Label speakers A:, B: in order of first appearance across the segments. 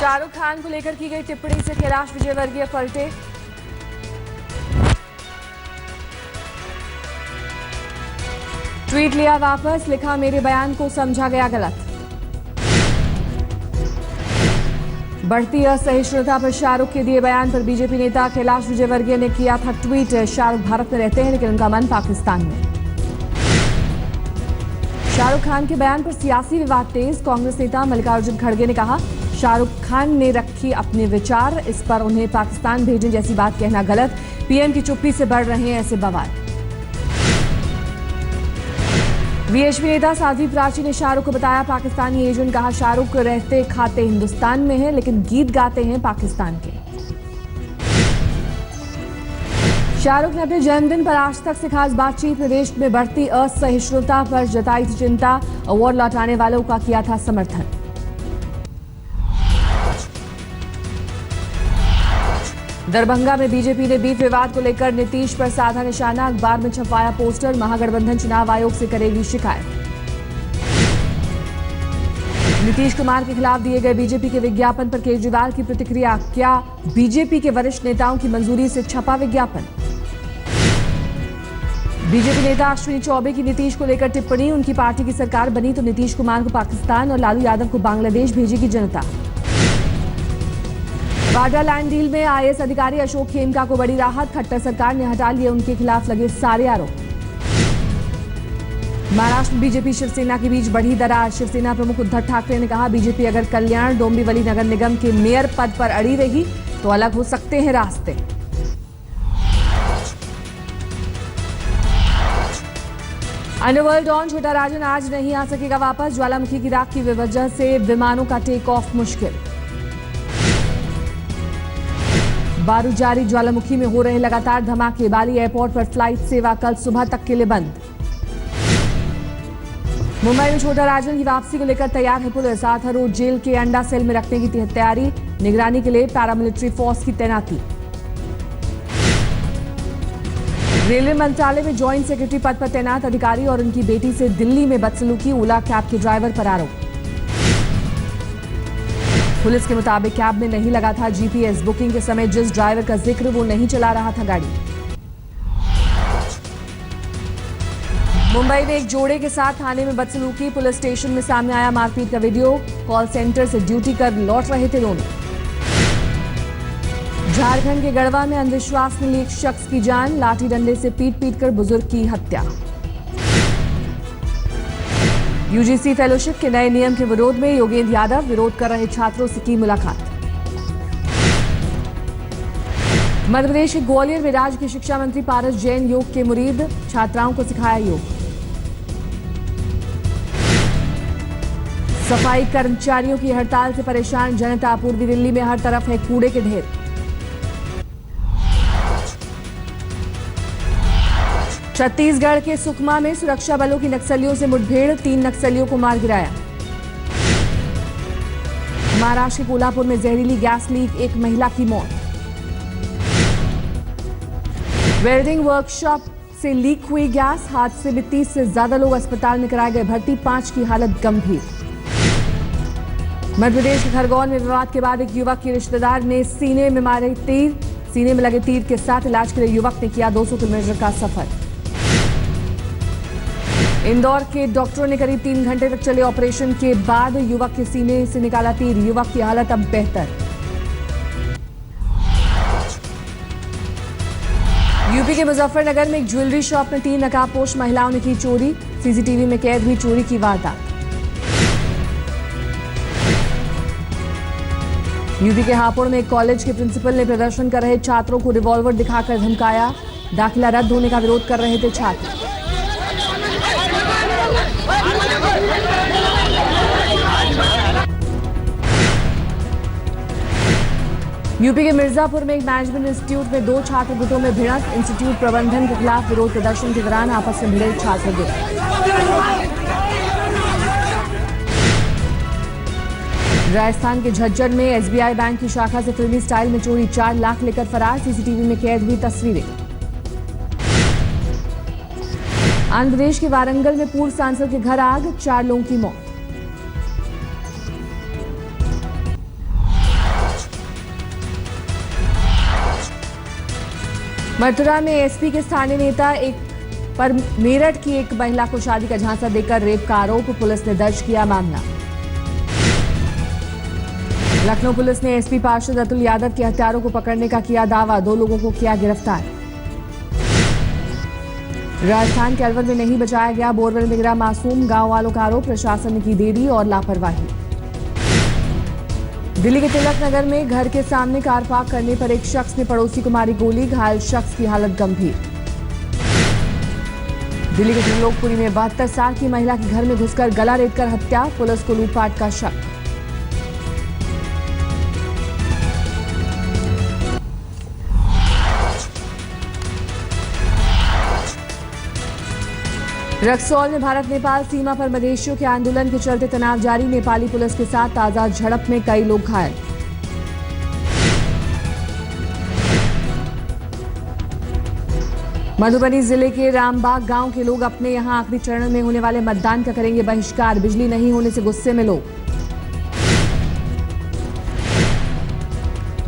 A: शाहरुख खान को लेकर की गई टिप्पणी से कैलाश विजयवर्गीय पलटे। ट्वीट लिया वापस, लिखा मेरे बयान को समझा गया गलत। बढ़ती असहिष्णुता पर शाहरुख के दिए बयान पर बीजेपी नेता कैलाश विजयवर्गीय ने किया था ट्वीट। शाहरुख भारत में रहते हैं लेकिन उनका मन पाकिस्तान में। शाहरुख खान के बयान पर सियासी विवाद तेज। कांग्रेस नेता मल्लिकार्जुन खड़गे ने कहा शाहरुख खान ने रखी अपने विचार, इस पर उन्हें पाकिस्तान भेजने जैसी बात कहना गलत। पीएम की चुप्पी से बढ़ रहे हैं ऐसे बवाल। वीएचपी नेता साध्वी प्राची ने शाहरुख को बताया पाकिस्तानी एजेंट। कहा शाहरुख रहते खाते हिंदुस्तान में हैं लेकिन गीत गाते हैं पाकिस्तान के। शाहरुख ने अपने जन्मदिन पर आज तक से खास बातचीत। प्रदेश में बढ़ती असहिष्णुता पर जताई थी चिंता। अवार्ड लौटाने वालों का किया था समर्थन। दरभंगा में बीजेपी ने बीफ विवाद को लेकर नीतीश पर साधा निशाना। अखबार में छपवाया पोस्टर, महागठबंधन चुनाव आयोग से करेगी शिकायत। नीतीश कुमार के खिलाफ दिए गए बीजेपी के विज्ञापन पर केजरीवाल की प्रतिक्रिया। क्या बीजेपी के वरिष्ठ नेताओं की मंजूरी से छपा विज्ञापन? बीजेपी नेता अश्विनी चौबे की नीतीश को लेकर टिप्पणी। उनकी पार्टी की सरकार बनी तो नीतीश कुमार को पाकिस्तान और लालू यादव को बांग्लादेश भेजेगी जनता। वाड्रा लैंड डील में आईएएस अधिकारी अशोक खेमका को बड़ी राहत। खट्टर सरकार ने हटा लिए उनके खिलाफ लगे सारे आरोप। महाराष्ट्र में बीजेपी शिवसेना के बीच बढ़ी दरार। शिवसेना प्रमुख उद्धव ठाकरे ने कहा बीजेपी अगर कल्याण डोंबिवली नगर निगम के मेयर पद पर अड़ी रही तो अलग हो सकते हैं रास्ते। अंडरवर्ल्ड डॉन छोटा राजन आज नहीं आ सकेगा वापस। ज्वालामुखी की राख की वजह से विमानों का टेक ऑफ मुश्किल। बारूद जारी, ज्वालामुखी में हो रहे लगातार धमाके। बाली एयरपोर्ट पर फ्लाइट सेवा कल सुबह तक के लिए बंद। मुंबई में छोटा राजन की वापसी को लेकर तैयार है पुलिस। आर्थर रोड जेल के अंडा सेल में रखने की तैयारी। निगरानी के लिए पैरामिलिट्री फोर्स की तैनाती। रेलवे मंत्रालय में ज्वाइंट सेक्रेटरी पद पर तैनात अधिकारी और उनकी बेटी से दिल्ली में बदसलूकी। ओला कैब के ड्राइवर पर आरोप। पुलिस के मुताबिक कैब में नहीं लगा था जीपीएस। बुकिंग के समय जिस ड्राइवर का जिक्र वो नहीं चला रहा था गाड़ी। मुंबई में एक जोड़े के साथ थाने में बदसलूकी। पुलिस स्टेशन में सामने आया मारपीट का वीडियो। कॉल सेंटर से ड्यूटी कर लौट रहे थे दोनों। झारखंड के गढ़वा में अंधविश्वास में ली एक शख्स की जान। लाठी डंडे से पीट कर बुजुर्ग की हत्या। यूजीसी फेलोशिप के नए नियम के विरोध में योगेंद्र यादव विरोध कर रहे छात्रों से की मुलाकात। मध्य प्रदेश के ग्वालियर में राज्य के शिक्षा मंत्री पारस जैन योग के मुरीद। छात्राओं को सिखाया योग। सफाई कर्मचारियों की हड़ताल से परेशान जनता। पूर्वी दिल्ली में हर तरफ है कूड़े के ढेर। छत्तीसगढ़ के सुकमा में सुरक्षा बलों की नक्सलियों से मुठभेड़। 3 नक्सलियों को मार गिराया। महाराष्ट्र के कोल्हापुर में जहरीली गैस लीक, एक महिला की मौत। वेल्डिंग वर्कशॉप से लीक हुई गैस। हादसे में 30 से ज्यादा लोग अस्पताल में कराए गए भर्ती। 5 की हालत गंभीर। मध्य प्रदेश के खरगोन में विवाद के बाद एक युवक के रिश्तेदार ने सीने में मारे तीर। सीने में लगे तीर के साथ इलाज के लिए युवक ने किया 200 किलोमीटर का सफर। इंदौर के डॉक्टरों ने करीब 3 घंटे तक चले ऑपरेशन के बाद युवक के सीने से निकाला तीर। युवक की हालत अब बेहतर। यूपी के मुजफ्फरनगर में एक ज्वेलरी शॉप में 3 नकाबपोश महिलाओं ने की चोरी। सीसीटीवी में कैद हुई चोरी की वारदात। यूपी के हापुड़ में एक कॉलेज के प्रिंसिपल ने प्रदर्शन कर रहे छात्रों को रिवॉल्वर दिखाकर धमकाया। दाखिला रद्द होने का विरोध कर रहे थे छात्र। यूपी के मिर्जापुर में एक मैनेजमेंट इंस्टीट्यूट में 2 छात्र गुटों में भिड़ंत। इंस्टीट्यूट प्रबंधन के खिलाफ विरोध प्रदर्शन के दौरान आपस में भिड़े छात्र गुट। राजस्थान के झज्जर में एसबीआई बैंक की शाखा से फिल्मी स्टाइल में चोरी। 4 लाख लेकर फरार। सीसीटीवी में कैद हुई तस्वीरें। आंध्र प्रदेश के वारंगल में पूर्व सांसद के घर आग। 4 लोगों की मौत। मथुरा में एसपी के स्थानीय नेता पर मेरठ की एक महिला को शादी का झांसा देकर रेप का आरोप, पुलिस ने दर्ज किया मामला। लखनऊ पुलिस ने एसपी पार्षद अतुल यादव के हत्यारों को पकड़ने का किया दावा, 2 लोगों को किया गिरफ्तार। राजस्थान के अलवर में नहीं बचाया गया बोरवेल में गिरा मासूम, गांव वालों का आरोप, प्रशासन ने की देरी और लापरवाही। दिल्ली के तिलक नगर में घर के सामने कार पार्क करने पर एक शख्स ने पड़ोसी को मारी गोली, घायल शख्स की हालत गंभीर। दिल्ली के त्रिलोकपुरी में 72 साल की महिला के घर में घुसकर गला रेतकर हत्या, पुलिस को लूटपाट का शक। रक्सौल में भारत नेपाल सीमा पर मवेशियों के आंदोलन के चलते तनाव जारी, नेपाली पुलिस के साथ ताजा झड़प में कई लोग घायल। मधुबनी जिले के रामबाग गांव के लोग अपने यहां आखिरी चरण में होने वाले मतदान का करेंगे बहिष्कार, बिजली नहीं होने से गुस्से में लोग।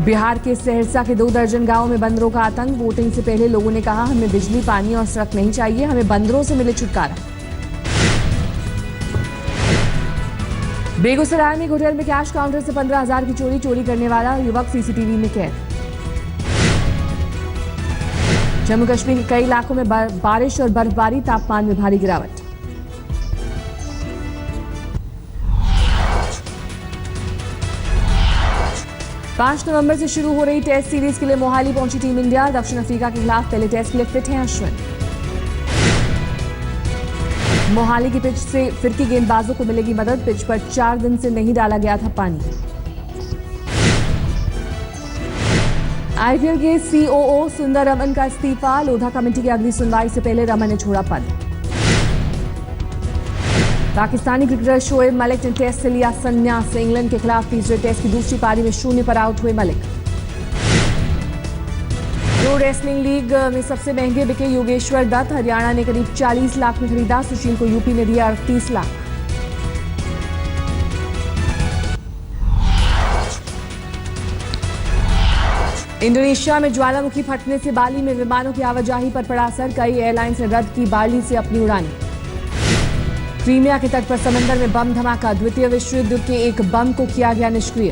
A: बिहार के सहरसा के 2 दर्जन गांवों में बंदरों का आतंक, वोटिंग से पहले लोगों ने कहा हमें बिजली, पानी और सड़क नहीं चाहिए, हमें बंदरों से मिले छुटकारा। बेगूसराय में एक होटल में कैश काउंटर से 15,000 की चोरी करने वाला युवक सीसीटीवी में कैद। जम्मू कश्मीर के कई इलाकों में बारिश और बर्फबारी, तापमान में भारी गिरावट। 5 नवंबर से शुरू हो रही टेस्ट सीरीज के लिए मोहाली पहुंची टीम इंडिया, दक्षिण अफ्रीका के खिलाफ पहले टेस्ट के लिए फिट हैं अश्विन। मोहाली की पिच से फिरकी गेंदबाजों को मिलेगी मदद, पिच पर 4 दिन से नहीं डाला गया था पानी। आईपीएल के सीओओ सुंदर रमन का इस्तीफा, लोधा कमेटी की अगली सुनवाई से पहले रमन ने छोड़ा पद। पाकिस्तानी क्रिकेटर शोएब मलिक ने टेस्ट से लिया संन्यास, इंग्लैंड के खिलाफ तीसरे टेस्ट की दूसरी पारी में 0 पर आउट हुए मलिक। प्रो रेसलिंग लीग में सबसे महंगे बिके योगेश्वर दत्त, हरियाणा ने करीब 40 लाख में खरीदा, सुशील को यूपी ने दिया 38 लाख। इंडोनेशिया में ज्वालामुखी फटने से बाली में विमानों की आवाजाही पर पड़ा असर, कई एयरलाइंस ने रद्द की बाली से अपनी उड़ानें। क्रीमिया के तट पर समंदर में बम धमाका, द्वितीय विश्व युद्ध के एक बम को किया गया निष्क्रिय।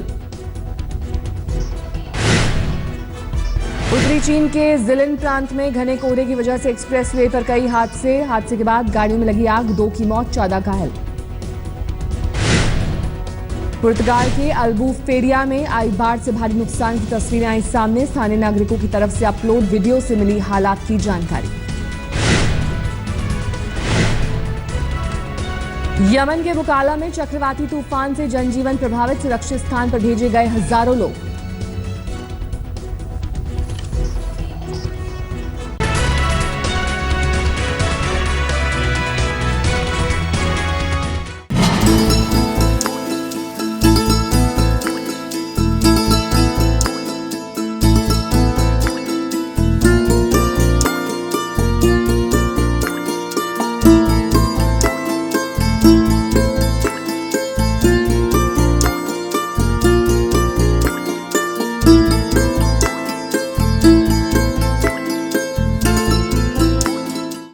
A: उत्तरी चीन के जिलिन प्रांत में घने कोहरे की वजह से एक्सप्रेसवे पर कई हादसे के बाद गाड़ियों में लगी आग, 2 की मौत, 14 घायल। पुर्तगाल के अल्बुफेरिया में आई बाढ़ से भारी नुकसान की तस्वीरें आई सामने, स्थानीय नागरिकों की तरफ से अपलोड वीडियो से मिली हालात की जानकारी। यमन के बुकाला में चक्रवाती तूफान से जनजीवन प्रभावित, सुरक्षित स्थान पर भेजे गए हजारों लोग।